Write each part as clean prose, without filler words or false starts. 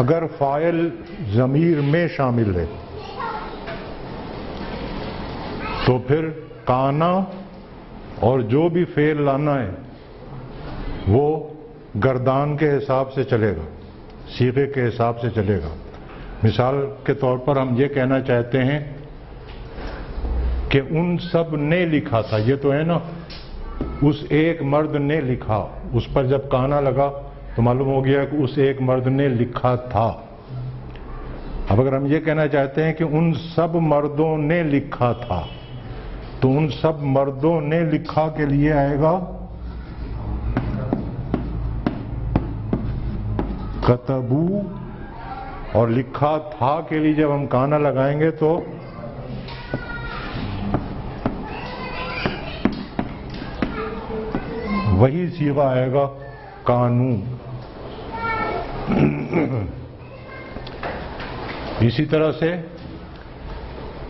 اگر فاعل ضمیر میں شامل ہے تو پھر کانا اور جو بھی فعل لانا ہے وہ گردان کے حساب سے چلے گا، صیغے کے حساب سے چلے گا۔ مثال کے طور پر ہم یہ کہنا چاہتے ہیں کہ ان سب نے لکھا تھا، یہ تو ہے نا، اس ایک مرد نے لکھا، اس پر جب کانا لگا تو معلوم ہو گیا کہ اس ایک مرد نے لکھا تھا۔ اب اگر ہم یہ کہنا چاہتے ہیں کہ ان سب مردوں نے لکھا تھا تو ان سب مردوں نے لکھا کے لیے آئے گا کتبو، اور لکھا تھا کے لیے جب ہم کانا لگائیں گے تو وہی صیغہ آئے گا کانو۔ اسی طرح سے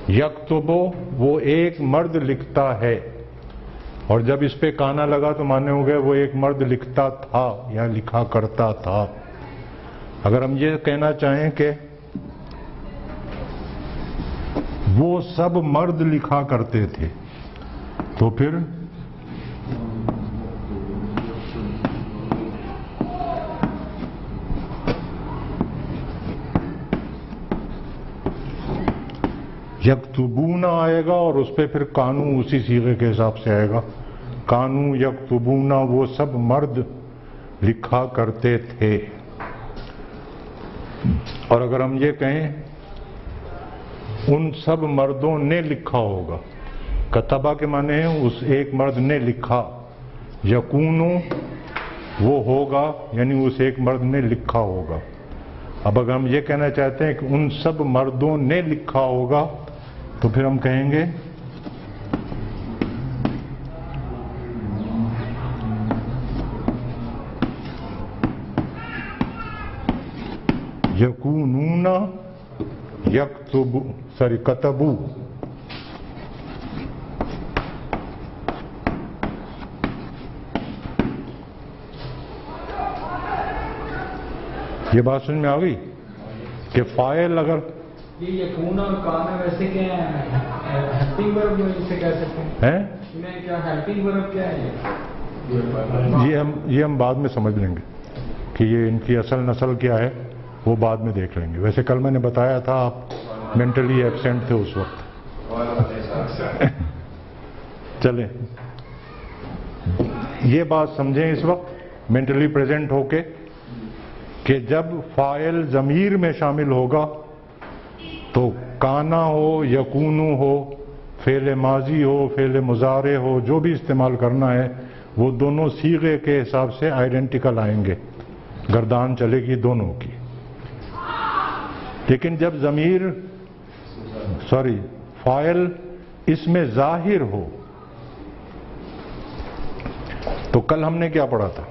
یکتبو، وہ ایک مرد لکھتا ہے، اور جب اس پہ کانا لگا تو معنی ہو گئے وہ ایک مرد لکھتا تھا یا لکھا کرتا تھا۔ اگر ہم یہ کہنا چاہیں کہ وہ سب مرد لکھا کرتے تھے تو پھر یکتبون آئے گا، اور اس پہ پھر کانو اسی صیغے کے حساب سے آئے گا، کانو یکتبون، وہ سب مرد لکھا کرتے تھے۔ اور اگر ہم یہ کہیں ان سب مردوں نے لکھا ہوگا، کتبہ کے معنی ہیں اس ایک مرد نے لکھا، یکونو وہ ہوگا یعنی اس ایک مرد نے لکھا ہوگا۔ اب اگر ہم یہ کہنا چاہتے ہیں کہ ان سب مردوں نے لکھا ہوگا تو پھر ہم کہیں گے یکونون کتبو۔ یہ بات سمجھ میں آ گئی کہ فاعل اگر یہ یکون اور کانا ویسے کیا ہے؟ ہیلپنگ ورب جو اسے کہہ سکتے ہیں، انہیں کیا ہیلپنگ ورب کیا ہے؟ یہ ہم بعد میں سمجھ لیں گے کہ یہ ان کی اصل نسل کیا ہے، وہ بعد میں دیکھ لیں گے۔ ویسے کل میں نے بتایا تھا آپ مینٹلی ایبسینٹ تھے اس وقت۔ چلیں یہ بات سمجھیں اس وقت مینٹلی پریزنٹ ہو کے کہ جب فاعل ضمیر میں شامل ہوگا تو کانا ہو، یکونو ہو، فعل ماضی ہو، فعل مضارع ہو، جو بھی استعمال کرنا ہے وہ دونوں صیغے کے حساب سے آئیڈینٹیکل آئیں گے، گردان چلے گی دونوں کی۔ لیکن جب فاعل اس میں ظاہر ہو تو کل ہم نے کیا پڑھا تھا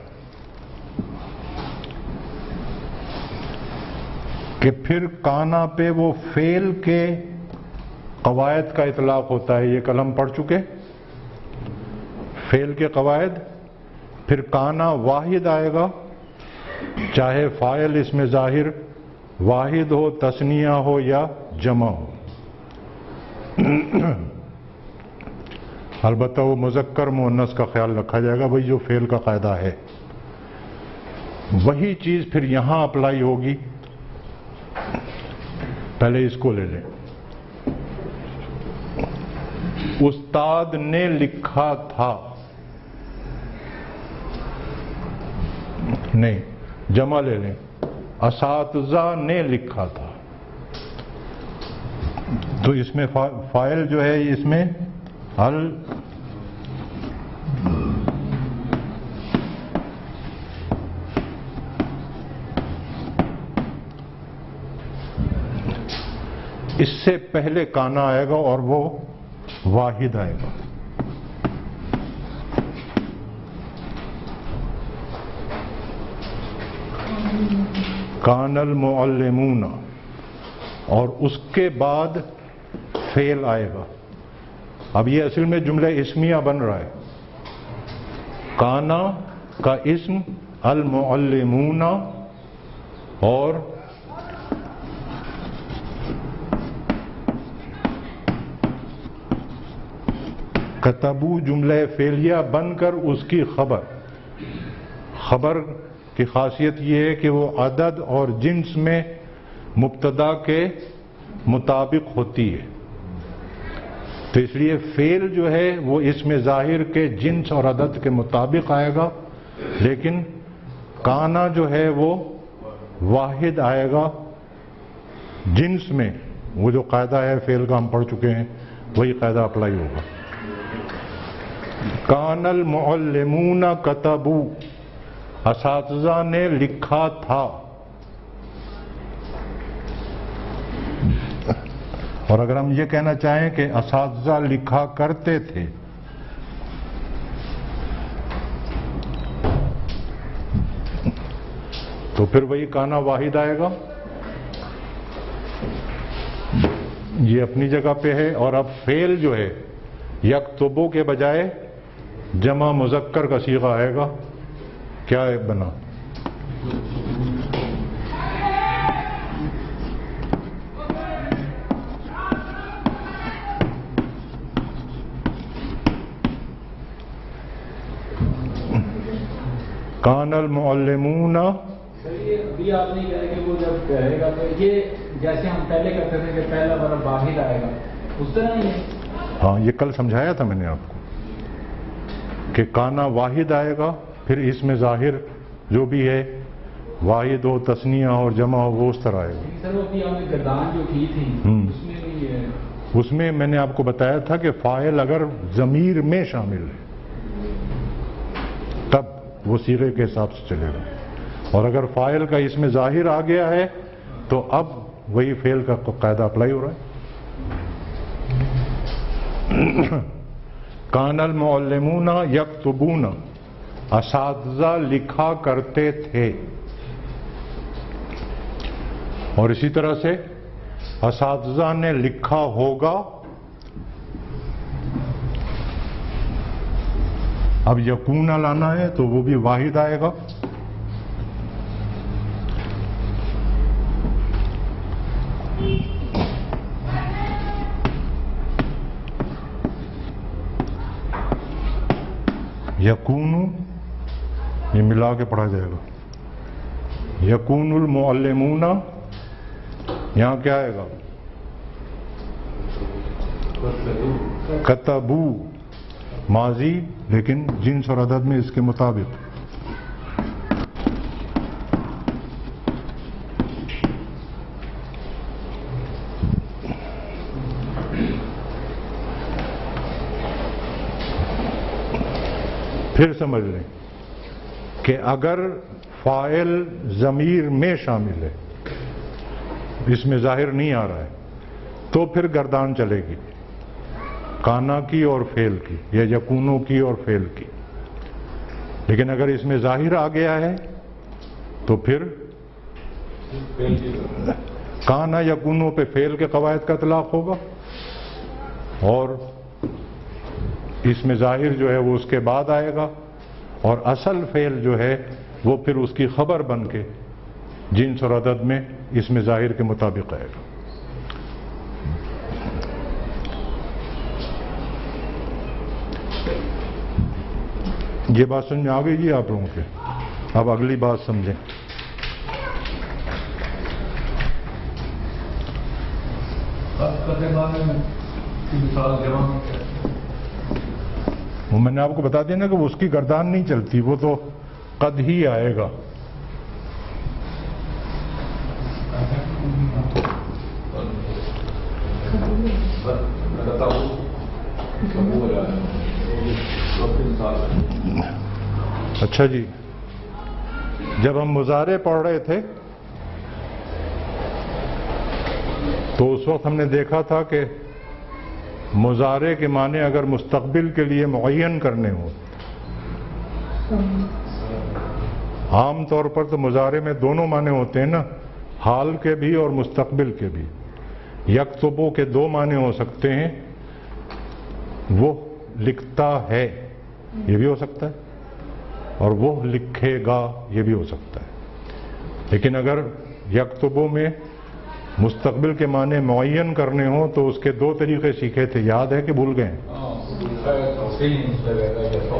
کہ پھر کانا پہ وہ فعل کے قواعد کا اطلاق ہوتا ہے، یہ کل ہم پڑھ چکے، فعل کے قواعد۔ پھر کانا واحد آئے گا، چاہے فاعل اس میں ظاہر واحد ہو، تثنیہ ہو یا جمع ہو۔ البتہ وہ مذکر مؤنث کا خیال رکھا جائے گا، وہی جو فعل کا قاعدہ ہے وہی چیز پھر یہاں اپلائی ہوگی۔ پہلے اس کو لے لیں، استاد نے لکھا تھا، نہیں جمع لے لیں، اساتذہ نے لکھا تھا، تو اس میں فاعل جو ہے اس میں اس سے پہلے کانا آئے گا اور وہ واحد آئے گا۔ کان المعلمون، اور اس کے بعد فعل آئے گا۔ اب یہ اصل میں جملہ اسمیہ بن رہا ہے، کانا کا اسم المعلمون اور کتبو جملہ فعلیہ بن کر اس کی خبر کی خاصیت یہ ہے کہ وہ عدد اور جنس میں مبتدا کے مطابق ہوتی ہے، تو اس لیے فعل جو ہے وہ اس میں ظاہر کے جنس اور عدد کے مطابق آئے گا، لیکن کانا جو ہے وہ واحد آئے گا جنس میں۔ وہ جو قاعدہ ہے فعل کا ہم پڑھ چکے ہیں، وہی قاعدہ اپلائی ہوگا۔ کان المعلمون کتبوا، اساتذہ نے لکھا تھا، اور اگر ہم یہ کہنا چاہیں کہ اساتذہ لکھا کرتے تھے، تو پھر وہی کانا واحد آئے گا، یہ اپنی جگہ پہ ہے۔ اور اب فعل جو ہے یکتبو کے بجائے جمع مذکر کا صیغہ آئے گا، کیا بنا؟ کان المعلمون۔ ابھی آپ نے کہا کہ وہ جب کہے گا تو یہ جیسے ہم پہلے کہتے تھے کہ پہلا ورب واحد آئے گا، اس طرح ہی ہے۔ ہاں، یہ کل سمجھایا تھا میں نے آپ کو کہ کانا واحد آئے گا، پھر اس میں ظاہر جو بھی ہے واحد ہو، تثنیہ اور جمع ہو، وہ اس طرح آئے گا۔ سر وہ ابھی ہم نے گردان جو کی تھی اس میں بھی ہے، اس میں میں نے آپ کو بتایا تھا کہ فاعل اگر ضمیر میں شامل ہے تب وہ صیغے کے حساب سے چلے گا، اور اگر فاعل کا اس میں ظاہر آ گیا ہے تو اب وہی فعل کا قاعدہ اپلائی ہو رہا ہے۔ کان المعلمون یکتبون، اساتذہ لکھا کرتے تھے، اور اسی طرح سے اساتذہ نے لکھا ہوگا۔ اب یکون لانا ہے تو وہ بھی واحد آئے گا، یکون، یہ ملا کے پڑھا جائے گا۔ یکون المعلمون، یہاں کیا آئے گا؟ کتبو، ماضی لیکن جنس اور عدد میں اس کے مطابق۔ پھر سمجھ لیں کہ اگر فاعل ضمیر میں شامل ہے، اس میں ظاہر نہیں آ رہا ہے، تو پھر گردان چلے گی کانا کی اور فعل کی، یا یکونوں کی اور فعل کی۔ لیکن اگر اس میں ظاہر آ گیا ہے تو پھر کانا یکونوں پہ فعل کے قواعد کا اطلاق ہوگا، اور اس میں ظاہر جو ہے وہ اس کے بعد آئے گا، اور اصل فعل جو ہے وہ پھر اس کی خبر بن کے جنس اور عدد میں اس میں ظاہر کے مطابق آئے گا۔ یہ بات سمجھ میں آ گئی جی آپ لوگوں کے؟ اب اگلی بات سمجھیں۔ وہ میں نے آپ کو بتا دیا نا کہ اس کی گردان نہیں چلتی، وہ تو قد ہی آئے گا۔ اچھا جی، جب ہم مضارع پڑھ رہے تھے تو اس وقت ہم نے دیکھا تھا کہ مضارع کے معنی اگر مستقبل کے لیے معین کرنے ہوں، عام طور پر تو مضارع میں دونوں معنی ہوتے ہیں نا، حال کے بھی اور مستقبل کے بھی۔ یکتبو کے دو معنی ہو سکتے ہیں، وہ لکھتا ہے یہ بھی ہو سکتا ہے، اور وہ لکھے گا یہ بھی ہو سکتا ہے۔ لیکن اگر یکتبو میں مستقبل کے معنی معین کرنے ہوں تو اس کے دو طریقے سیکھے تھے، یاد ہے کہ بھول گئے؟ 走心这个也错。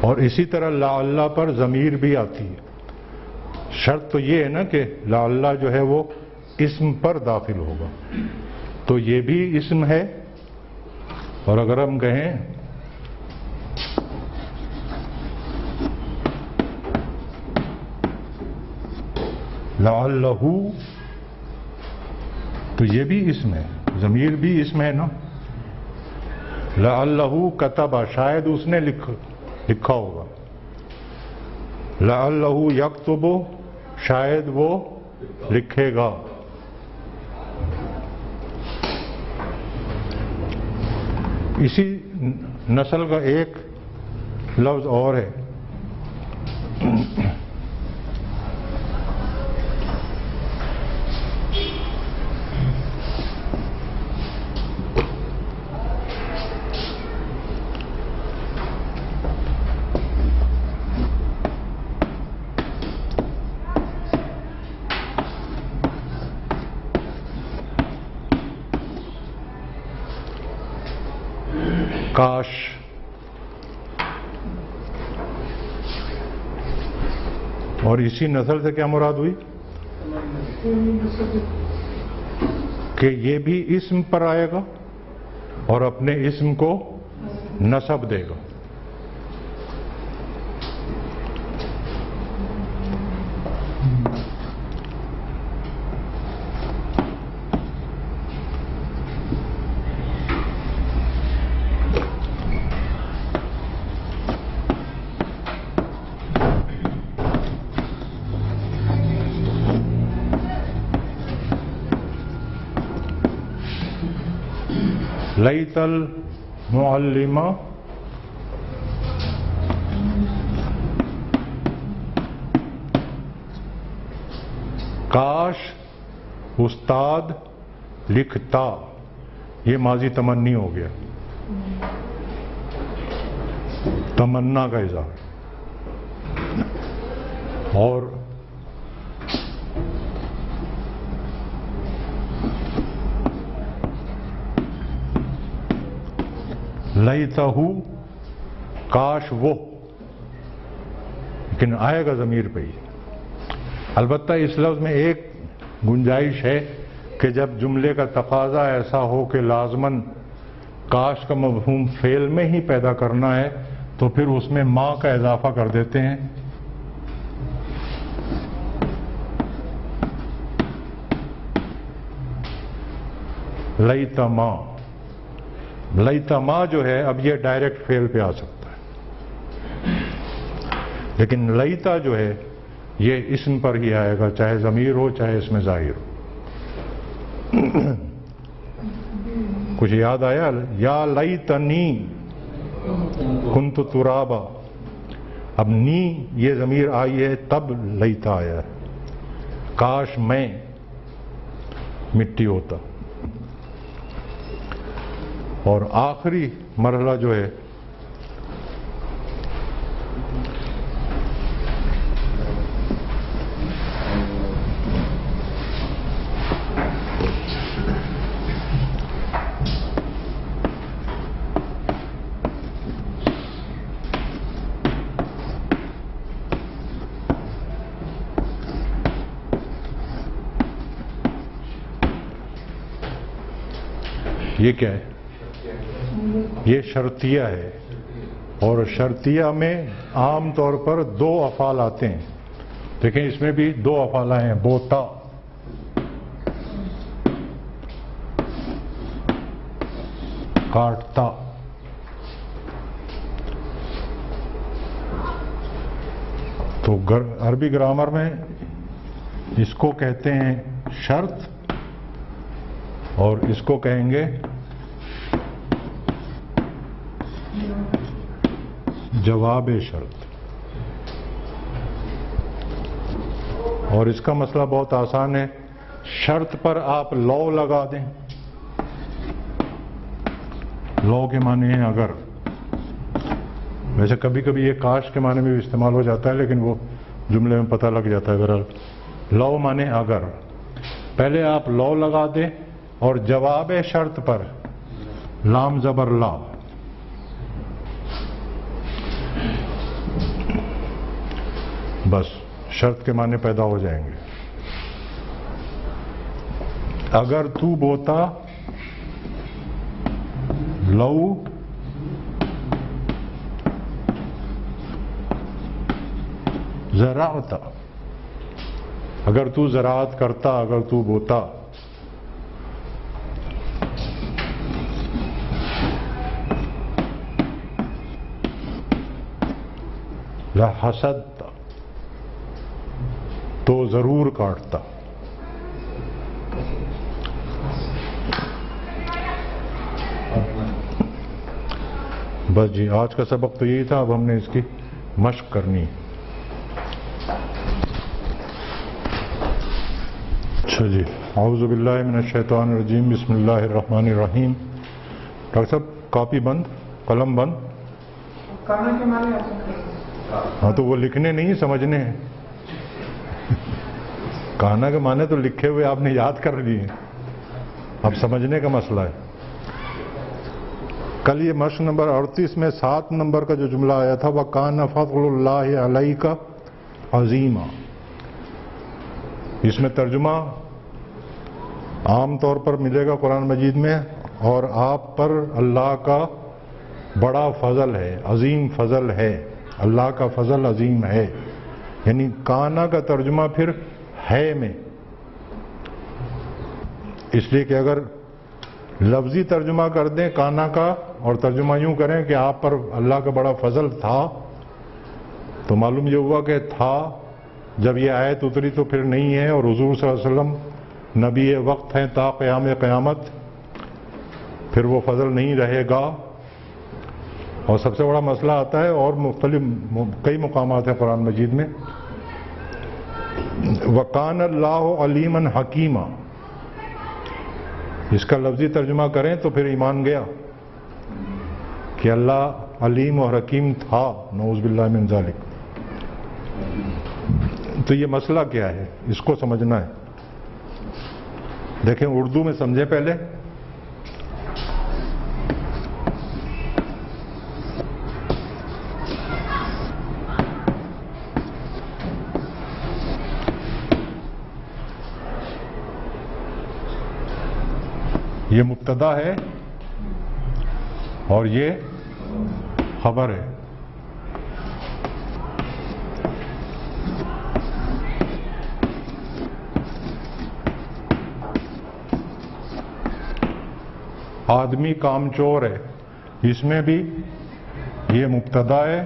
اور اسی طرح لا اللہ پر ضمیر بھی آتی ہے. شرط تو یہ ہے نا کہ لا اللہ جو ہے وہ اسم پر داخل ہوگا، تو یہ بھی اسم ہے. اور اگر ہم کہیں لعلہ، تو یہ بھی اسم ہے، ضمیر بھی اسم ہے نا. لعلہ کتب، شاید اس نے لکھا ہوگا. لعلہ یکتب، شاید وہ لکھے گا. اسی نسل کا ایک لفظ اور ہے، کاش. اور اسی نسل سے کیا مراد ہوئی کہ یہ بھی اسم پر آئے گا اور اپنے اسم کو نسب دے گا. لیت المعلم کاش استاد لکھتا، یہ ماضی تمنی ہو گیا، تمنا کا اظہار. اور لیتہ، کاش وہ، لیکن آئے گا ضمیر پہ ہی. البتہ اس لفظ میں ایک گنجائش ہے کہ جب جملے کا تقاضا ایسا ہو کہ لازماً کاش کا مفہوم فعل میں ہی پیدا کرنا ہے تو پھر اس میں ماں کا اضافہ کر دیتے ہیں. لیتہ ماں، لیتہ ماں جو ہے اب یہ ڈائریکٹ فعل پہ آ سکتا ہے، لیکن لیتہ جو ہے یہ اسم پر ہی آئے گا، چاہے ضمیر ہو چاہے اس میں ظاہر ہو. کچھ یاد آیا؟ یا لیتنی کنت ترابا، اب نی یہ ضمیر آئی ہے تب لیتہ آیا ہے. کاش میں مٹی ہوتا. اور آخری مرحلہ جو ہے یہ کیا ہے؟ یہ شرطیہ ہے. اور شرطیہ میں عام طور پر دو افعال آتے ہیں، دیکھیں اس میں بھی دو افعال آئے ہیں، بوتا، کاٹتا. تو عربی گرامر میں اس کو کہتے ہیں شرط اور اس کو کہیں گے جواب شرط. اور اس کا مسئلہ بہت آسان ہے. شرط پر آپ لو لگا دیں. لو کے معنی ہیں اگر. ویسے کبھی کبھی یہ کاش کے معنی میں بھی استعمال ہو جاتا ہے لیکن وہ جملے میں پتہ لگ جاتا ہے. اگر لو معنی اگر، پہلے آپ لو لگا دیں اور جواب شرط پر لام زبر لا. بس شرط کے معنی پیدا ہو جائیں گے. اگر تو بوتا لو زراعت، اگر تو زراعت کرتا، اگر تو بوتا. لحسدت، تو ضرور کاٹتا. بس جی، آج کا سبق تو یہی تھا. اب ہم نے اس کی مشق کرنی. اچھا جی، اعوذ باللہ من الشیطان الرجیم، بسم اللہ الرحمن الرحیم. ڈاکٹر صاحب کاپی بند، قلم بند. کانا کے معنی ہاں تو وہ لکھنے نہیں، سمجھنے ہیں. کانا کے معنی تو لکھے ہوئے آپ نے یاد کر لیے، اب سمجھنے کا مسئلہ ہے. کل یہ مشق نمبر 38 میں 7 نمبر کا جو جملہ آیا تھا، وَكَانَ فَضْلُ اللَّهِ عَلَيْكَ عَظِيمًا، اس میں ترجمہ عام طور پر ملے گا قرآن مجید میں، اور آپ پر اللہ کا بڑا فضل ہے، عظیم فضل ہے. اللہ کا فضل عظیم ہے. یعنی کانا کا ترجمہ پھر ہے میں، اس لیے کہ اگر لفظی ترجمہ کر دیں کانا کا اور ترجمہ یوں کریں کہ آپ پر اللہ کا بڑا فضل تھا، تو معلوم یہ ہوا کہ تھا جب یہ آیت اتری تو پھر نہیں ہے، اور حضور صلی اللہ علیہ وسلم نبی وقت ہیں تا قیام قیامت، پھر وہ فضل نہیں رہے گا. اور سب سے بڑا مسئلہ آتا ہے، اور مختلف کئی مقامات ہیں قرآن مجید میں، وَكَانَ اللَّهُ عَلِيمًا حَكِيمًا. اس کا لفظی ترجمہ کریں تو پھر ایمان گیا کہ اللہ علیم اور حکیم تھا، نعوذ باللہ من ذالک. تو یہ مسئلہ کیا ہے، اس کو سمجھنا ہے. دیکھیں اردو میں سمجھیں پہلے. یہ مبتدا ہے اور یہ خبر ہے. آدمی کام چور ہے، اس میں بھی یہ مبتدا ہے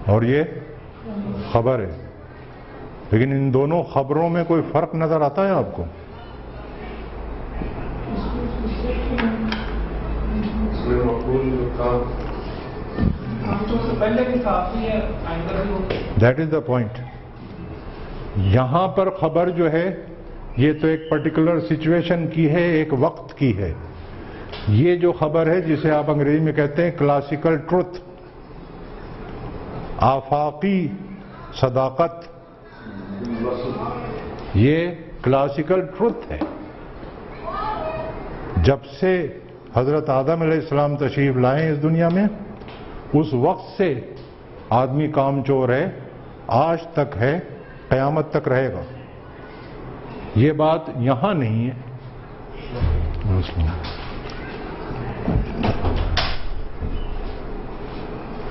اور یہ خبر ہے. لیکن ان دونوں خبروں میں کوئی فرق نظر آتا ہے آپ کو؟ That is the point. یہاں پر خبر جو ہے یہ تو ایک پرٹیکولر سچویشن کی ہے، ایک وقت کی ہے. یہ جو خبر ہے جسے آپ انگریزی میں کہتے ہیں کلاسیکل ٹروتھ، آفاقی صداقت، یہ کلاسیکل ٹروتھ ہے. جب سے حضرت آدم علیہ السلام تشریف لائے اس دنیا میں، اس وقت سے آدمی کام چور ہے، آج تک ہے، قیامت تک رہے گا. یہ بات یہاں نہیں ہے.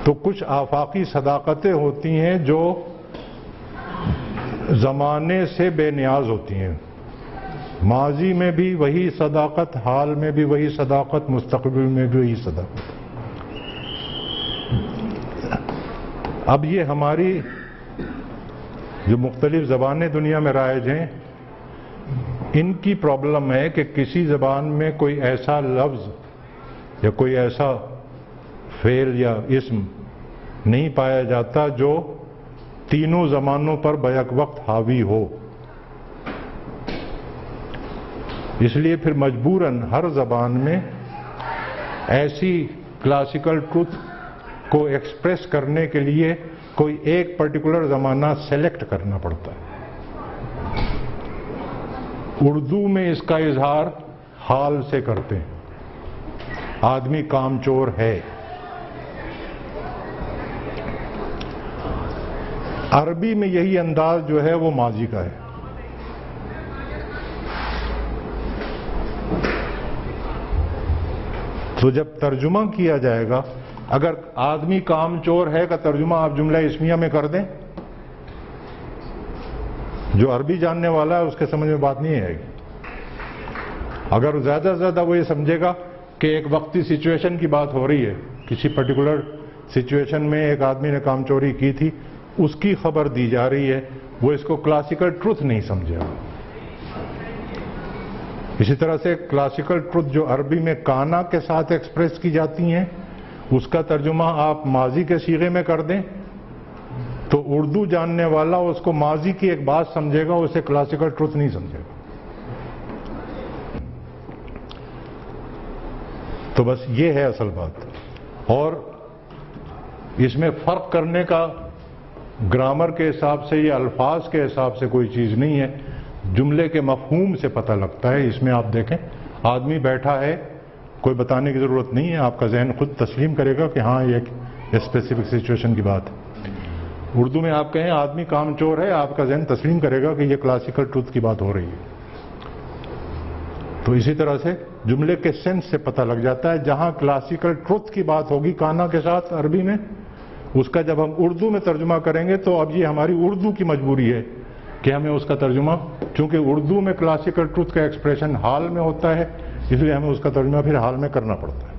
تو کچھ آفاقی صداقتیں ہوتی ہیں جو زمانے سے بے نیاز ہوتی ہیں. ماضی میں بھی وہی صداقت، حال میں بھی وہی صداقت، مستقبل میں بھی وہی صداقت. اب یہ ہماری جو مختلف زبانیں دنیا میں رائج ہیں، ان کی پرابلم ہے کہ کسی زبان میں کوئی ایسا لفظ یا کوئی ایسا فعل یا اسم نہیں پایا جاتا جو تینوں زمانوں پر بیک وقت حاوی ہو. اس لیے پھر مجبوراً ہر زبان میں ایسی کلاسیکل ٹروتھ کو ایکسپریس کرنے کے لیے کوئی ایک پرٹیکولر زمانہ سلیکٹ کرنا پڑتا ہے. اردو میں اس کا اظہار حال سے کرتے ہیں، آدمی کامچور ہے۔ عربی میں یہی انداز جو ہے وہ ماضی کا ہے۔ تو جب ترجمہ کیا جائے گا، اگر آدمی کام چور ہے کا ترجمہ آپ جملہ اسمیہ میں کر دیں، جو عربی جاننے والا ہے اس کے سمجھ میں بات نہیں آئے گی۔ اگر زیادہ سے زیادہ وہ یہ سمجھے گا کہ ایک وقتی سچویشن کی بات ہو رہی ہے، کسی پرٹیکولر سچویشن میں ایک آدمی نے کام چوری کی تھی، اس کی خبر دی جا رہی ہے، وہ اس کو کلاسیکل ٹروتھ نہیں سمجھے گا۔ اسی طرح سے کلاسیکل ٹروتھ جو عربی میں کانا کے ساتھ ایکسپریس کی جاتی ہیں، اس کا ترجمہ آپ ماضی کے صیغے میں کر دیں تو اردو جاننے والا اس کو ماضی کی ایک بات سمجھے گا، اسے کلاسیکل ٹروتھ نہیں سمجھے گا۔ تو بس یہ ہے اصل بات، اور اس میں فرق کرنے کا گرامر کے حساب سے یا الفاظ کے حساب سے کوئی چیز نہیں ہے، جملے کے مفہوم سے پتہ لگتا ہے۔ اس میں آپ دیکھیں، آدمی بیٹھا ہے، کوئی بتانے کی ضرورت نہیں ہے، آپ کا ذہن خود تسلیم کرے گا کہ ہاں یہ ایک اسپیسیفک سچویشن کی بات ہے۔ اردو میں آپ کہیں آدمی کام چور ہے، آپ کا ذہن تسلیم کرے گا کہ یہ کلاسیکل ٹروتھ کی بات ہو رہی ہے۔ تو اسی طرح سے جملے کے سینس سے پتہ لگ جاتا ہے، جہاں کلاسیکل ٹروتھ کی بات ہوگی کانا کے ساتھ عربی میں، اس کا جب ہم اردو میں ترجمہ کریں گے تو اب یہ ہماری اردو کی مجبوری ہے کہ ہمیں اس کا ترجمہ، چونکہ اردو میں کلاسیکل ٹروتھ کا ایکسپریشن حال میں ہوتا ہے، اس لیے ہمیں اس کا ترجمہ پھر حال میں کرنا پڑتا ہے۔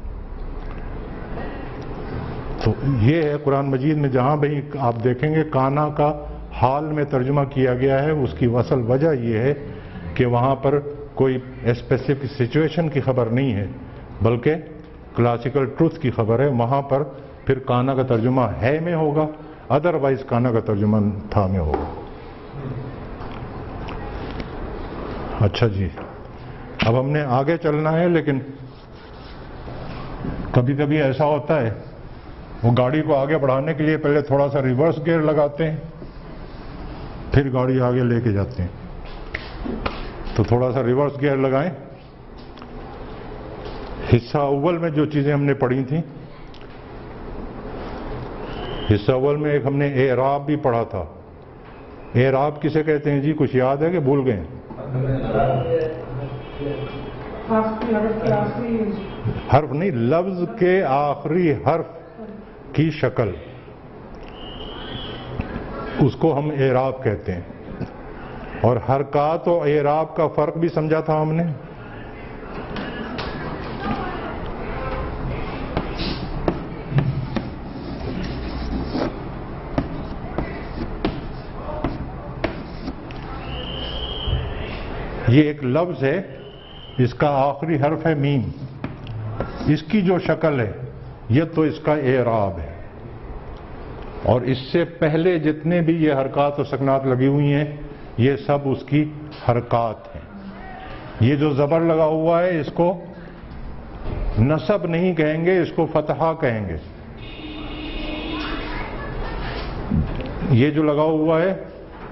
تو یہ ہے قرآن مجید میں جہاں بھی آپ دیکھیں گے کانا کا حال میں ترجمہ کیا گیا ہے، اس کی اصل وجہ یہ ہے کہ وہاں پر کوئی اسپیسیفک سچویشن کی خبر نہیں ہے بلکہ کلاسیکل ٹروتھ کی خبر ہے۔ وہاں پر پھر کانا کا ترجمہ ہے میں ہوگا، ادروائز کانا کا ترجمہ تھا میں ہوگا۔ اچھا جی، اب ہم نے آگے چلنا ہے، لیکن کبھی کبھی ایسا ہوتا ہے وہ گاڑی کو آگے بڑھانے کے لیے پہلے تھوڑا سا ریورس گیئر لگاتے ہیں، پھر گاڑی آگے لے کے جاتے ہیں۔ تو تھوڑا سا ریورس گیئر لگائیں۔ حصہ اول میں جو چیزیں ہم نے پڑھی تھیں، حصہ اول میں ایک ہم نے اعراب بھی پڑھا تھا۔ اعراب کسے کہتے ہیں جی؟ کچھ یاد ہے کہ بھول گئے؟ حرف نہیں، لفظ کے آخری حرف کی شکل، اس کو ہم اعراب کہتے ہیں۔ اور حرکات و اعراب کا فرق بھی سمجھا تھا ہم نے۔ یہ ایک لفظ ہے، اس کا آخری حرف ہے میم، اس کی جو شکل ہے یہ تو اس کا اعراب ہے، اور اس سے پہلے جتنے بھی یہ حرکات و سکنات لگی ہوئی ہیں یہ سب اس کی حرکات ہیں۔ یہ جو زبر لگا ہوا ہے اس کو نصب نہیں کہیں گے، اس کو فتحہ کہیں گے۔ یہ جو لگا ہوا ہے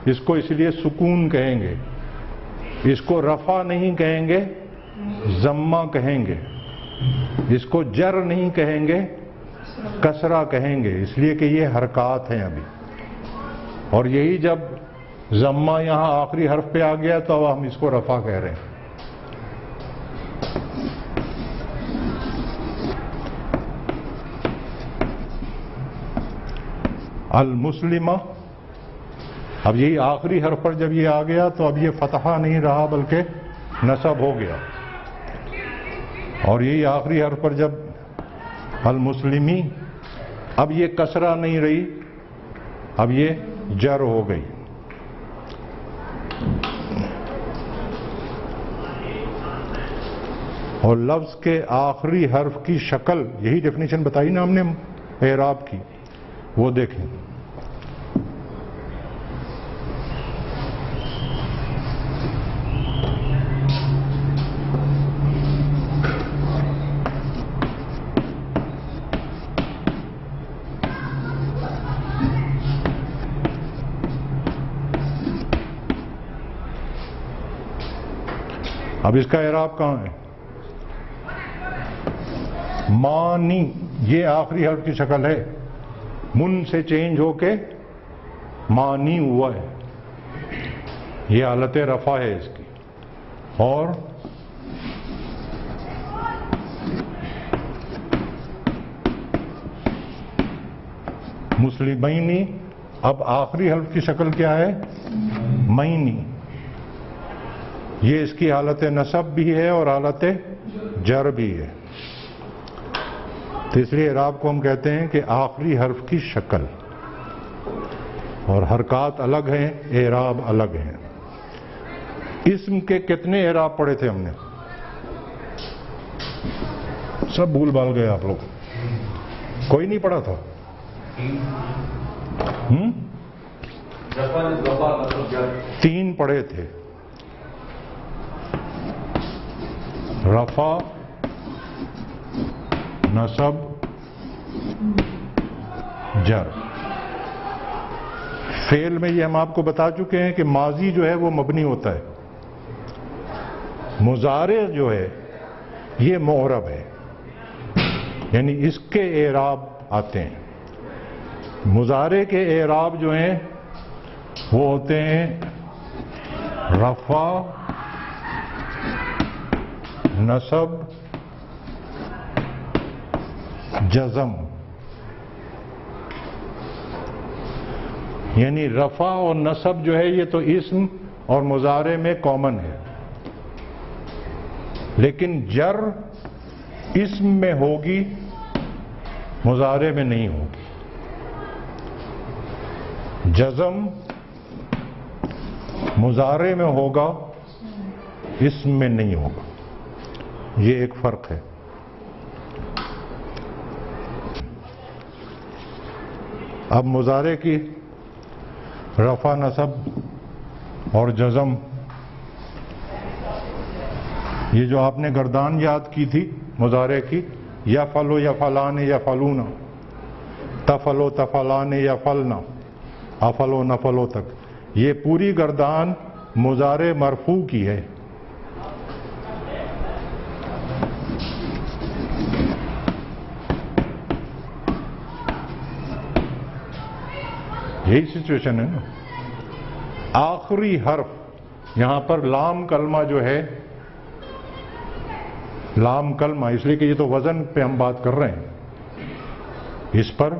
اس کو اس لیے سکون کہیں گے، اس کو رفع نہیں کہیں گے، ضمہ کہیں گے، اس کو جر نہیں کہیں گے، کسرہ کہیں گے، اس لیے کہ یہ حرکات ہیں ابھی۔ اور یہی جب ضمہ یہاں آخری حرف پہ آ گیا تو اب ہم اس کو رفع کہہ رہے ہیں۔ المسلمہ، اب یہی آخری حرف پر جب یہ آ گیا تو اب یہ فتحہ نہیں رہا بلکہ نصب ہو گیا، اور یہی آخری حرف پر جب المسلمی، اب یہ کسرہ نہیں رہی، اب یہ جر ہو گئی۔ اور لفظ کے آخری حرف کی شکل، یہی ڈیفینیشن بتائی نا ہم نے اعراب کی، وہ دیکھیں۔ اب اس کا اعراب کہاں ہے؟ مانی، یہ آخری حرف کی شکل ہے، من سے چینج ہو کے مانی ہوا ہے، یہ حالت رفع ہے اس کی. اور مسلمینی، اب آخری حرف کی شکل کیا ہے؟ مینی، یہ اس کی حالت نصب بھی ہے اور حالت جر بھی ہے. تو اس لیے اعراب کو ہم کہتے ہیں کہ آخری حرف کی شکل، اور حرکات الگ ہیں، اعراب الگ ہیں. اسم کے کتنے اعراب پڑھے تھے ہم نے؟ سب بھول بھال گئے آپ لوگ، کوئی نہیں پڑھا تھا؟ تین پڑھے تھے، رفع، نصب، جر. فعل میں یہ ہم آپ کو بتا چکے ہیں کہ ماضی جو ہے وہ مبنی ہوتا ہے، مضارع جو ہے یہ معرب ہے، یعنی اس کے اعراب آتے ہیں. مضارع کے اعراب جو ہیں وہ ہوتے ہیں رفع، نصب، جزم. یعنی رفع اور نصب جو ہے یہ تو اسم اور مضارع میں کامن ہے، لیکن جر اسم میں ہوگی، مضارع میں نہیں ہوگی. جزم مضارع میں ہوگا، اسم میں نہیں ہوگا. یہ ایک فرق ہے. اب مضارع کی رفع، نصب اور جزم، یہ جو آپ نے گردان یاد کی تھی مضارع کی، یفعلو، یفعلان، یفعلون، تفعلو، تفعلان، یفعلنا، افعلو، نفعلو تک، یہ پوری گردان مضارع مرفوع کی ہے. یہی سچویشن ہے نا. آخری حرف یہاں پر لام کلمہ جو ہے، لام کلمہ، اس لیے کہ یہ تو وزن پہ ہم بات کر رہے ہیں، اس پر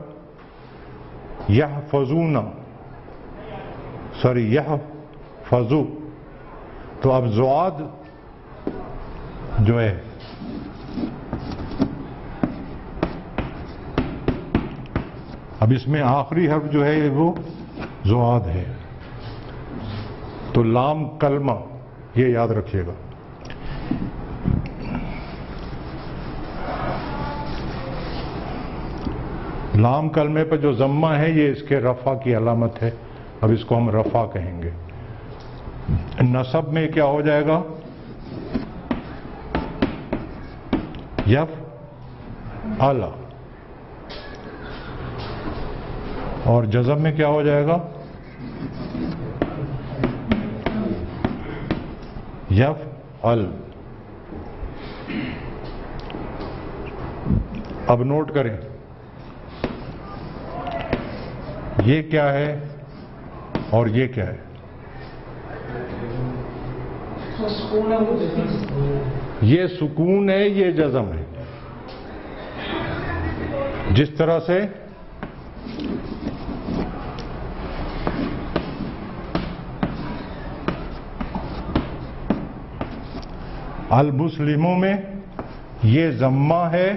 یحفظون، سوری یحفظو، تو اب زواد جو ہے اب اس میں آخری حرف جو ہے وہ زواد ہے، تو لام کلمہ، یہ یاد رکھیے گا. لام کلمے پہ جو ضمہ ہے یہ اس کے رفع کی علامت ہے، اب اس کو ہم رفع کہیں گے. نصب میں کیا ہو جائے گا؟ یفعل، اور جزم میں کیا ہو جائے گا؟ یفعل. اب نوٹ کریں یہ کیا ہے اور یہ کیا ہے؟ یہ سکون ہے، یہ جزم ہے. جس طرح سے المسلموں میں یہ ضمہ ہے،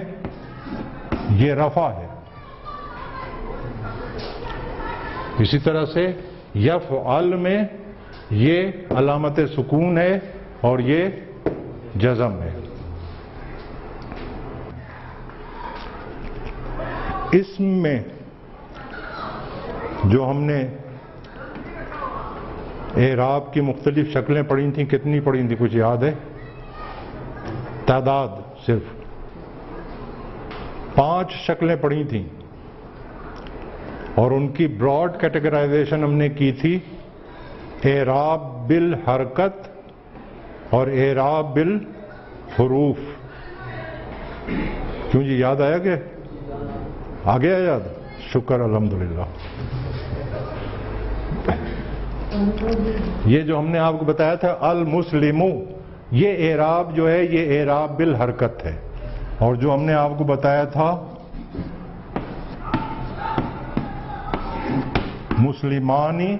یہ رفع ہے. اسی طرح سے یفعل میں یہ علامت سکون ہے اور یہ جزم ہے. اسم میں جو ہم نے اعراب کی مختلف شکلیں پڑھی تھیں، کتنی پڑھی تھیں کچھ یاد ہے؟ تعداد صرف 5 شکلیں پڑھی تھیں، اور ان کی براڈ کیٹیگرائزیشن ہم نے کی تھی اعراب بالحرکت اور اعراب بالحروف. کیوں جی یاد آیا کہ آ گیا یاد؟ شکر الحمدللہ. یہ جو ہم نے آپ کو بتایا تھا المسلمو، یہ اعراب جو ہے یہ اعراب بالحرکت ہے. اور جو ہم نے آپ کو بتایا تھا مسلمانی،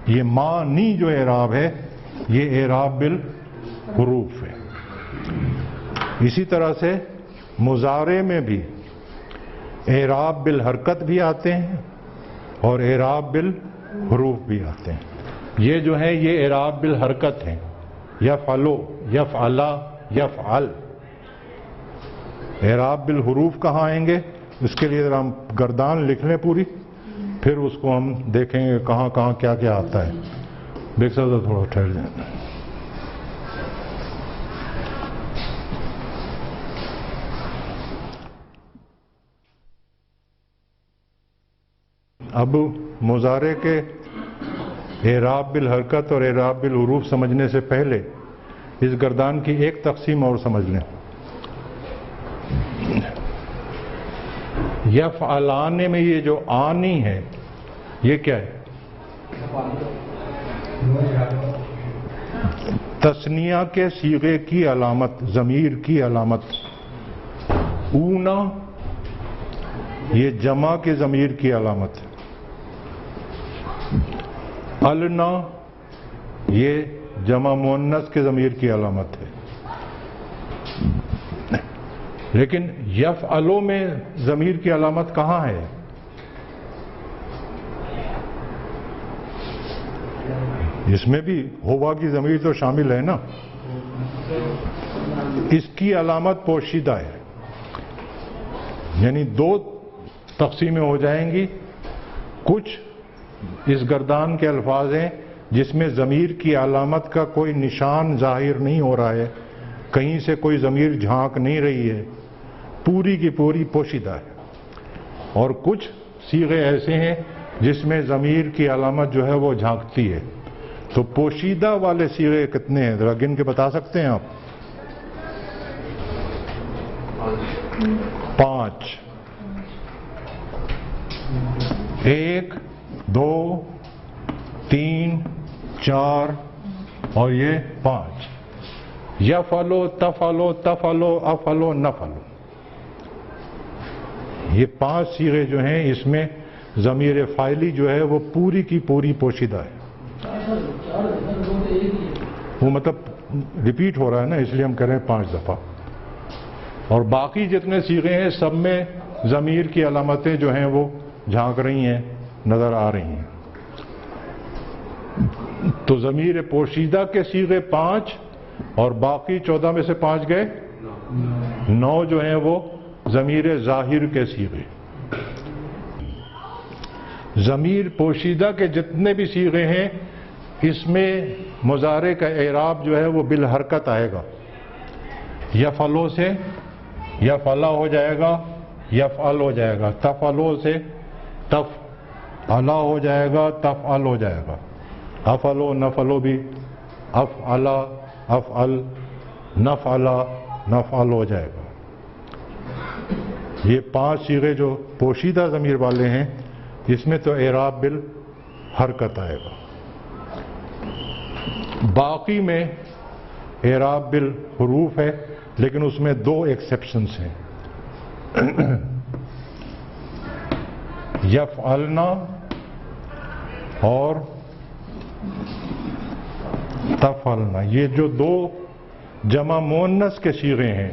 یہ مانی جو اعراب ہے یہ اعراب بالحروف ہے. اسی طرح سے مضارع میں بھی اعراب بالحرکت بھی آتے ہیں اور اعراب بالحروف بھی آتے ہیں. یہ جو ہیں یہ اعراب بالحرکت ہیں، یفعلو، یفعلا، یفعل. اعراب بالحروف کہاں آئیں گے؟ اس کے لیے ذرا ہم گردان لکھ لیں پوری، پھر اس کو ہم دیکھیں گے کہاں کہاں کیا کیا آتا ہے. دیکھ سکتے تھوڑا ٹھہر جائیں. اب مضارع کے اعراب بالحرکت اور اعراب بالحروف سمجھنے سے پہلے اس گردان کی ایک تقسیم اور سمجھ لیں. یفعلانے میں یہ جو آنی ہے یہ کیا ہے؟ تثنیہ کے صیغے کی علامت، ضمیر کی علامت. اونا یہ جمع کے ضمیر کی علامت. النا یہ جمع مؤنث کے ضمیر کی علامت ہے. لیکن یفعلو میں ضمیر کی علامت کہاں ہے؟ اس میں بھی ہوا کی ضمیر تو شامل ہے نا. اس کی علامت پوشیدہ ہے. یعنی دو تقسیمیں ہو جائیں گی. کچھ اس گردان کے الفاظ ہیں جس میں ضمیر کی علامت کا کوئی نشان ظاہر نہیں ہو رہا ہے، کہیں سے کوئی ضمیر جھانک نہیں رہی ہے، پوری کی پوری پوشیدہ ہے. اور کچھ صیغے ایسے ہیں جس میں ضمیر کی علامت جو ہے وہ جھانکتی ہے. تو پوشیدہ والے صیغے کتنے ہیں ذرا گن کے بتا سکتے ہیں آپ؟ 5. 1 2 3 4 اور یہ 5. یفعلو، تفعلو، تفعلو، افعلو، نفعلو. یہ 5 صیغے جو ہیں اس میں ضمیر فاعلی جو ہے وہ پوری کی پوری پوشیدہ ہے. وہ مطلب ریپیٹ ہو رہا ہے نا، اس لیے ہم کہہ رہے ہیں 5 دفعہ. اور باقی جتنے صیغے ہیں سب میں ضمیر کی علامتیں جو ہیں وہ جھانک رہی ہیں، نظر آ رہی ہیں. تو ضمیر پوشیدہ کے صیغے 5 اور باقی 14 میں سے 5 گئے 9 جو ہیں وہ ضمیر ظاہر کے صیغے. ضمیر پوشیدہ کے جتنے بھی صیغے ہیں اس میں مضارع کا اعراب جو ہے وہ بالحرکت آئے گا. یفعلو سے یفعلا ہو جائے گا، یفعل ہو جائے گا. تفعلو سے تفعلا ہو جائے گا، تفعل ہو جائے گا. افعلو، نفعلو بھی افعلا، افعل، نفعلا، نفعل ہو جائے گا. یہ 5 صیغے جو پوشیدہ ضمیر والے ہیں اس میں تو اعراب بالحرکت آئے گا. باقی میں اعراب بالحروف ہے، لیکن اس میں 2 ایکسیپشنز ہیں. یفعلنا اور تفعلنا. یہ جو 2 جمع مؤنث کے صیغے ہیں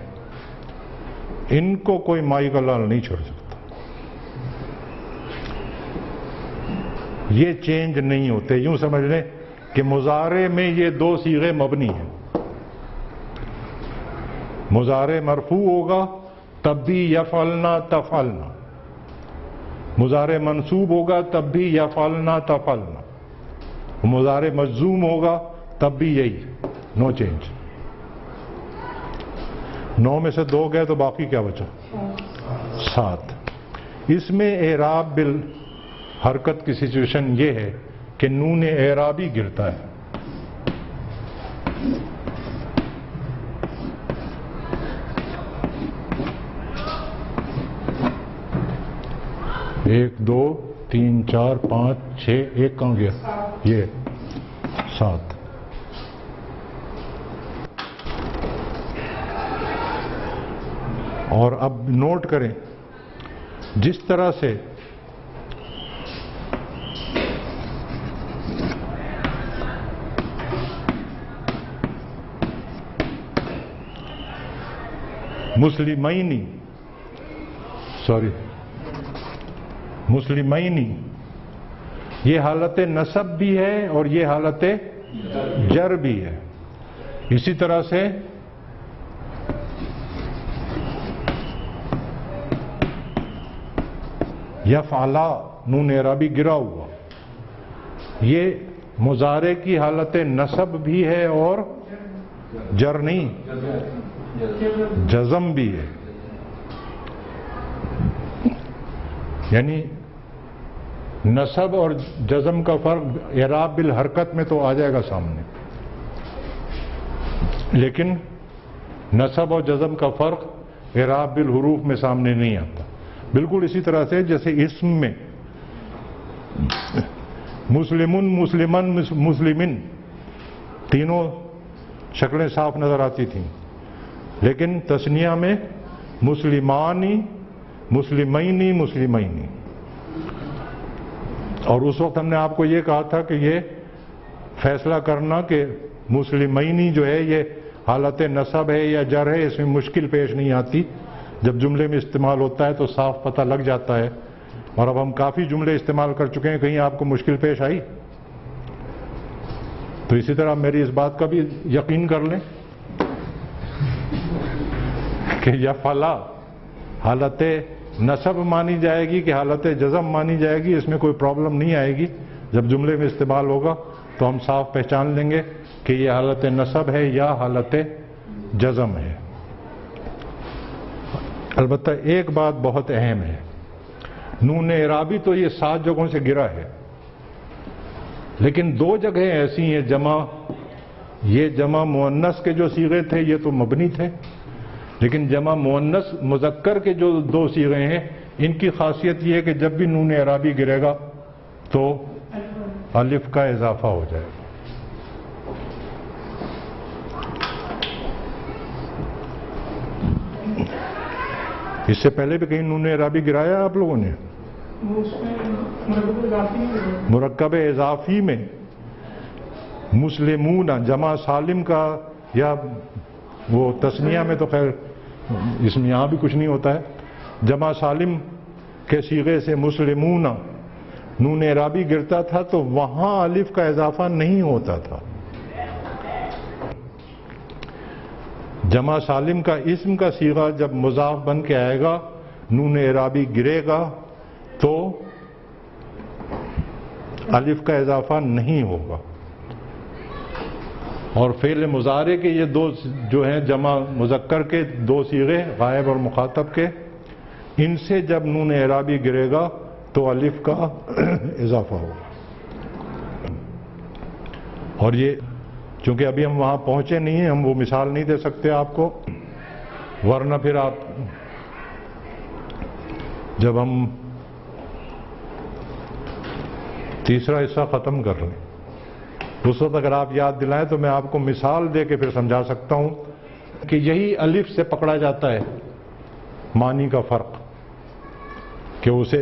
ان کو کوئی مائی کا لال نہیں چھوڑ سکتا. یہ چینج نہیں ہوتے. یوں سمجھ لیں کہ مضارع میں یہ 2 صیغے مبنی ہیں. مضارع مرفوع ہوگا تب بھی یفعلنا تفعلنا، مضارع منصوب ہوگا تب بھی یفعلنا تفعلنا، مضارع مجزوم ہوگا تب بھی یہی، نو چینج. 9 میں سے 2 گئے تو باقی کیا بچا؟ 7. اس میں اعراب بالحرکت کی سچویشن یہ ہے کہ نون اعرابی گرتا ہے. 1 2 3 4 5 6 1 کہاں گیا؟ یہ 7. اور اب نوٹ کریں جس طرح سے مسلمینی یہ حالت نسب بھی ہے اور یہ حالت جر بھی ہے. اسی طرح سے یفعلا نون اعرابی گرا ہوا یہ مضارع کی حالت نسب بھی ہے اور جر نہیں جزم بھی ہے. یعنی نسب اور جزم کا فرق اعراب بالحرکت میں تو آ جائے گا سامنے، لیکن نسب اور جزم کا فرق اعراب بالحروف میں سامنے نہیں آتا. بالکل اسی طرح سے جیسے اسم میں مسلمن مسلمن مسلمن تینوں شکلیں صاف نظر آتی تھیں، لیکن تثنیہ میں مسلمانی مسلمینی مسلمینی. اور اس وقت ہم نے آپ کو یہ کہا تھا کہ یہ فیصلہ کرنا کہ مسلمینی جو ہے یہ حالت نسب ہے یا جر ہے، اس میں مشکل پیش نہیں آتی. جب جملے میں استعمال ہوتا ہے تو صاف پتہ لگ جاتا ہے. اور اب ہم کافی جملے استعمال کر چکے ہیں، کہیں آپ کو مشکل پیش آئی؟ تو اسی طرح میری اس بات کا بھی یقین کر لیں کہ یفعلا حالت نسب مانی جائے گی کہ حالت جزم مانی جائے گی، اس میں کوئی پرابلم نہیں آئے گی. جب جملے میں استعمال ہوگا تو ہم صاف پہچان لیں گے کہ یہ حالت نسب ہے یا حالت جزم ہے. البتہ ایک بات بہت اہم ہے، نون اعرابی تو یہ 7 جگہوں سے گرا ہے، لیکن 2 جگہیں ایسی ہیں یہ جمع مؤنث کے جو صیغے تھے یہ تو مبنی تھے، لیکن جمع مؤنث مذکر کے جو 2 صیغے ہیں ان کی خاصیت یہ ہے کہ جب بھی نون اعرابی گرے گا تو الف کا اضافہ ہو جائے گا. اس سے پہلے بھی کہیں نون اعرابی گرایا آپ لوگوں نے؟ مرکب اضافی میں مسلمون جمع سالم کا یا وہ تثنیہ میں تو خیر اس میں یہاں بھی کچھ نہیں ہوتا ہے، جمع سالم کے صیغے سے مسلمون نون اعرابی گرتا تھا تو وہاں الف کا اضافہ نہیں ہوتا تھا. جمع سالم کا اسم کا صیغہ جب مضاف بن کے آئے گا نون اعرابی گرے گا تو الف کا اضافہ نہیں ہوگا. اور فعل مضارع کے یہ 2 جو ہیں جمع مذکر کے 2 صیغے غائب اور مخاطب کے، ان سے جب نون اعرابی گرے گا تو الف کا اضافہ ہوگا. اور یہ چونکہ ابھی ہم وہاں پہنچے نہیں ہیں، ہم وہ مثال نہیں دے سکتے آپ کو، ورنہ پھر آپ جب ہم تیسرا حصہ ختم کر لیں اس وقت اگر آپ یاد دلائیں تو میں آپ کو مثال دے کے پھر سمجھا سکتا ہوں کہ یہی الف سے پکڑا جاتا ہے معنی کا فرق، کہ اسے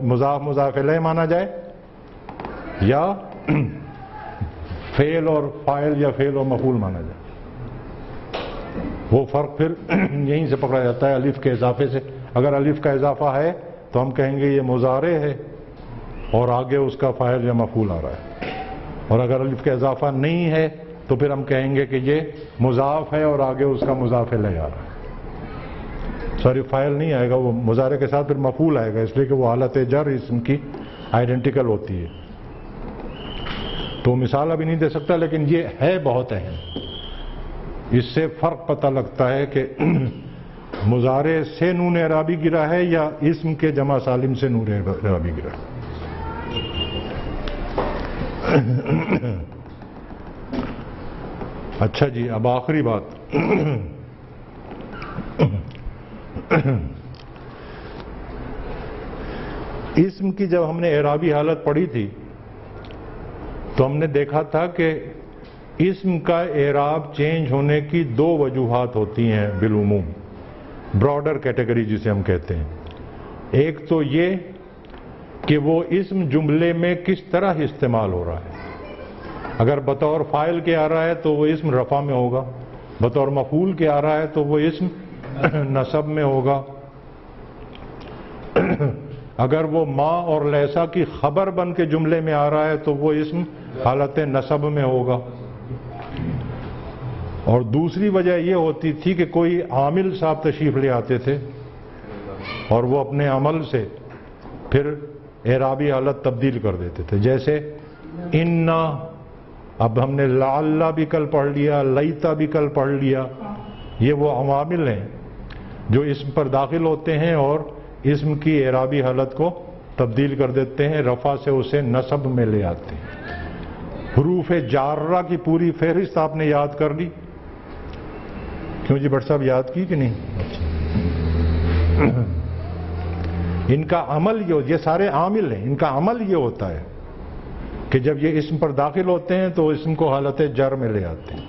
مضاف مضاف الیہ مانا جائے یا فعل اور فاعل یا فعل اور مفعول مانا جائے. وہ فرق پھر یہیں سے پکڑا جاتا ہے الف کے اضافے سے. اگر الف کا اضافہ ہے تو ہم کہیں گے یہ مضارع ہے اور آگے اس کا فاعل یا مفعول آ رہا ہے، اور اگر الف کا اضافہ نہیں ہے تو پھر ہم کہیں گے کہ یہ مضاف ہے اور آگے اس کا مضاف الیہ آ رہا ہے. سوری فاعل نہیں آئے گا، وہ مضارع کے ساتھ پھر مفعول آئے گا، اس لیے کہ وہ حالت جر اسم کی آئیڈینٹیکل ہوتی ہے. تو مثال ابھی نہیں دے سکتا، لیکن یہ ہے بہت اہم. اس سے فرق پتہ لگتا ہے کہ مضارع سے نون اعرابی گرا ہے یا اسم کے جمع سالم سے نون اعرابی گرا ہے. اچھا جی، اب آخری بات اسم کی جب ہم نے اعرابی حالت پڑھی تھی تو ہم نے دیکھا تھا کہ اسم کا اعراب چینج ہونے کی دو وجوہات ہوتی ہیں بالعموم، براڈر کیٹیگری جسے ہم کہتے ہیں۔ ایک تو یہ کہ وہ اسم جملے میں کس طرح استعمال ہو رہا ہے۔ اگر بطور فاعل کے آ رہا ہے تو وہ اسم رفع میں ہوگا، بطور مفعول کے آ رہا ہے تو وہ اسم نصب میں ہوگا، اگر وہ ما اور لیسا کی خبر بن کے جملے میں آ رہا ہے تو وہ اسم حالت نصب میں ہوگا۔ اور دوسری وجہ یہ ہوتی تھی کہ کوئی عامل صاحب تشریف لے آتے تھے اور وہ اپنے عمل سے پھر اعرابی حالت تبدیل کر دیتے تھے، جیسے انا، اب ہم نے لعل بھی کل پڑھ لیا، لیتا بھی کل پڑھ لیا، یہ وہ عوامل ہیں جو اسم پر داخل ہوتے ہیں اور اسم کی اعرابی حالت کو تبدیل کر دیتے ہیں، رفع سے اسے نصب میں لے آتے ہیں۔ حروف جارہ کی پوری فہرست آپ نے یاد کر لی؟ کیوں جی بٹ صاحب یاد کی کہ نہیں؟ ان کا عمل یہ سارے عامل ہیں، ان کا عمل یہ ہوتا ہے کہ جب یہ اسم پر داخل ہوتے ہیں تو اسم کو حالت جر میں لے آتے ہیں۔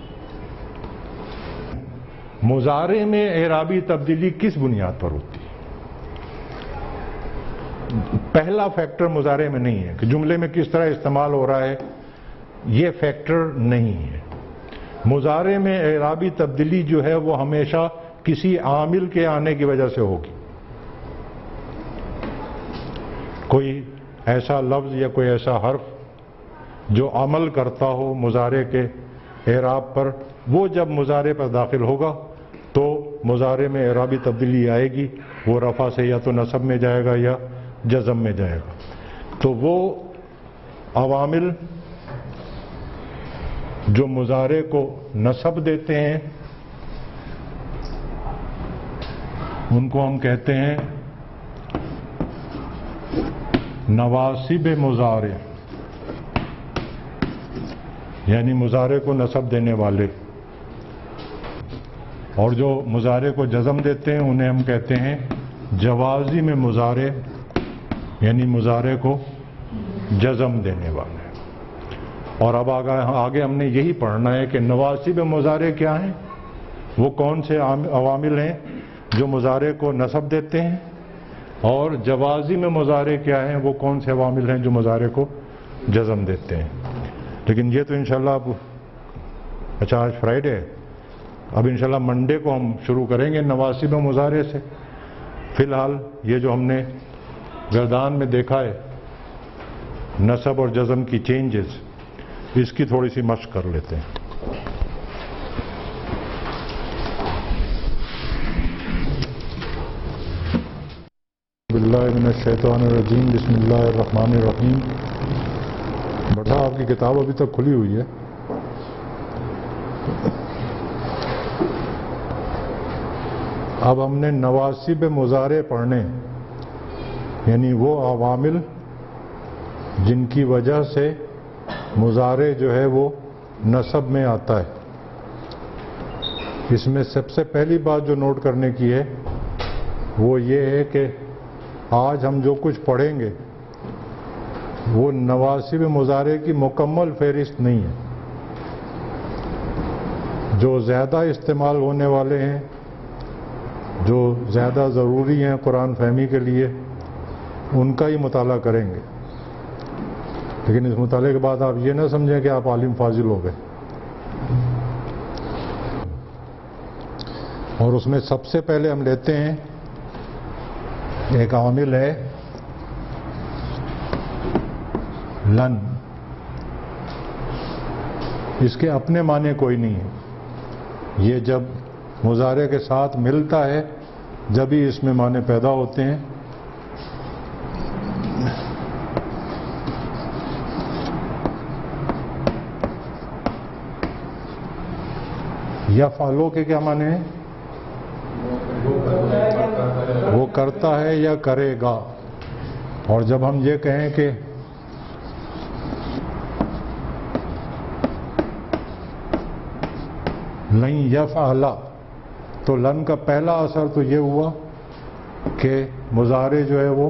مضارع میں اعرابی تبدیلی کس بنیاد پر ہوتی ہے؟ پہلا فیکٹر مضارع میں نہیں ہے کہ جملے میں کس طرح استعمال ہو رہا ہے، یہ فیکٹر نہیں ہے۔ مضارع میں اعرابی تبدیلی جو ہے وہ ہمیشہ کسی عامل کے آنے کی وجہ سے ہوگی۔ کوئی ایسا لفظ یا کوئی ایسا حرف جو عمل کرتا ہو مضارع کے اعراب پر، وہ جب مضارع پر داخل ہوگا تو مضارع میں اعرابی تبدیلی آئے گی، وہ رفع سے یا تو نصب میں جائے گا یا جزم میں جائے گا۔ تو وہ عوامل جو مضارع کو نصب دیتے ہیں ان کو ہم کہتے ہیں نواصب مضارع، یعنی مضارع کو نصب دینے والے، اور جو مضارع کو جزم دیتے ہیں انہیں ہم کہتے ہیں جوازم مضارع، یعنی مضارع کو جزم دینے والے۔ اور اب آگے ہم نے یہی پڑھنا ہے کہ نواصب مضارع کیا ہیں، وہ کون سے عوامل ہیں جو مضارع کو نصب دیتے ہیں، اور جوازم مضارع کیا ہیں، وہ کون سے عوامل ہیں جو مضارع کو جزم دیتے ہیں۔ لیکن یہ تو انشاءاللہ اب اچھا آج فرائیڈے ہے، اب انشاءاللہ منڈے کو ہم شروع کریں گے نواصب مضارع سے۔ فی الحال یہ جو ہم نے گردان میں دیکھا ہے نصب اور جزم کی چینجز، اس کی تھوڑی سی مشق کر لیتے ہیں۔ باللہ من الشیطان الرجیم، بسم اللہ الرحمن الرحیم۔ بڑا آپ کی کتاب ابھی تک کھلی ہوئی ہے۔ اب ہم نے نواصب مضارع پڑھنے، یعنی وہ عوامل جن کی وجہ سے مضارع جو ہے وہ نصب میں آتا ہے۔ اس میں سب سے پہلی بات جو نوٹ کرنے کی ہے وہ یہ ہے کہ آج ہم جو کچھ پڑھیں گے وہ نواصب مضارع کی مکمل فہرست نہیں ہے۔ جو زیادہ استعمال ہونے والے ہیں، جو زیادہ ضروری ہیں قرآن فہمی کے لیے، ان کا ہی مطالعہ کریں گے۔ لیکن اس مطالعے کے بعد آپ یہ نہ سمجھیں کہ آپ عالم فاضل ہو گئے۔ اور اس میں سب سے پہلے ہم لیتے ہیں ایک عامل ہے لن۔ اس کے اپنے معنی کوئی نہیں ہے، یہ جب مضارع کے ساتھ ملتا ہے جب ہی اس میں معنی پیدا ہوتے ہیں۔ یفعلو کے کیا معنی ہیں؟ وہ کرتا ہے یا کرے گا۔ اور جب ہم یہ کہیں کہ لن یفعل، تو لن کا پہلا اثر تو یہ ہوا کہ مضارع جو ہے وہ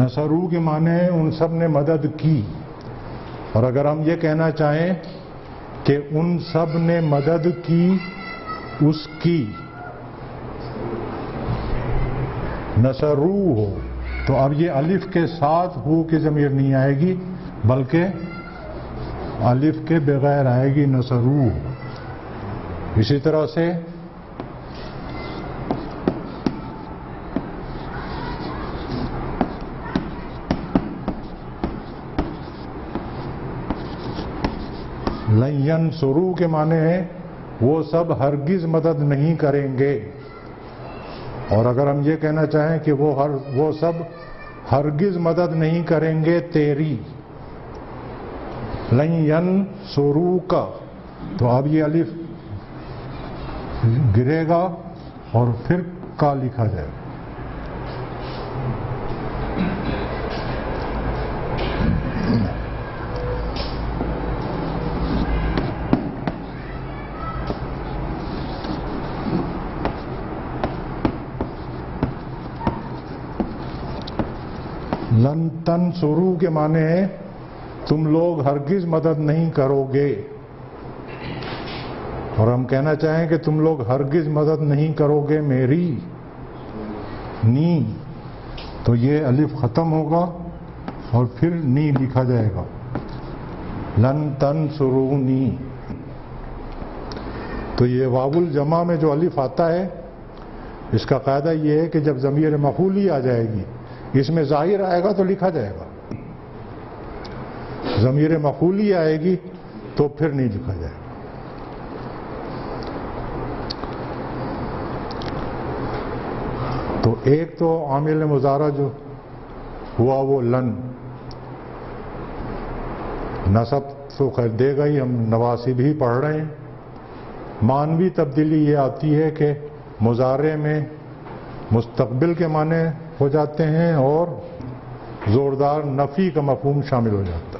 نصرو کے معنی ہے ان سب نے مدد کی، اور اگر ہم یہ کہنا چاہیں کہ ان سب نے مدد کی اس کی، نصرو ہو، تو اب یہ الف کے ساتھ ہو کی ضمیر نہیں آئے گی بلکہ الف کے بغیر آئے گی، نصرو. اسی طرح سے لن ینصروا کے معنی ہے وہ سب ہرگز مدد نہیں کریں گے، اور اگر ہم یہ کہنا چاہیں کہ وہ سب ہرگز مدد نہیں کریں گے تیری، لن ینصروک، تو اب یہ الف گرے گا اور پھر کا لکھا جائے گا. لن تنصروا کے معنی ہے تم لوگ ہرگز مدد نہیں کرو گے، اور ہم کہنا چاہیں کہ تم لوگ ہرگز مدد نہیں کرو گے میری، نی، تو یہ الف ختم ہوگا اور پھر نی لکھا جائے گا، لن تنصرونی. تو یہ واو الجمع میں جو الف آتا ہے اس کا قاعدہ یہ ہے کہ جب ضمیر مفعولی آ جائے گی، اس میں ظاہر آئے گا تو لکھا جائے گا، ضمیر مفعولی آئے گی تو پھر نہیں لکھا جائے گا. تو ایک تو عامل مضارع جو ہوا وہ لن، نصب تو خیر دے گا ہی، ہم نواسب ہی پڑھ رہے ہیں. معنوی تبدیلی یہ آتی ہے کہ مضارع میں مستقبل کے معنی ہو جاتے ہیں اور زوردار نفی کا مفہوم شامل ہو جاتا ہے.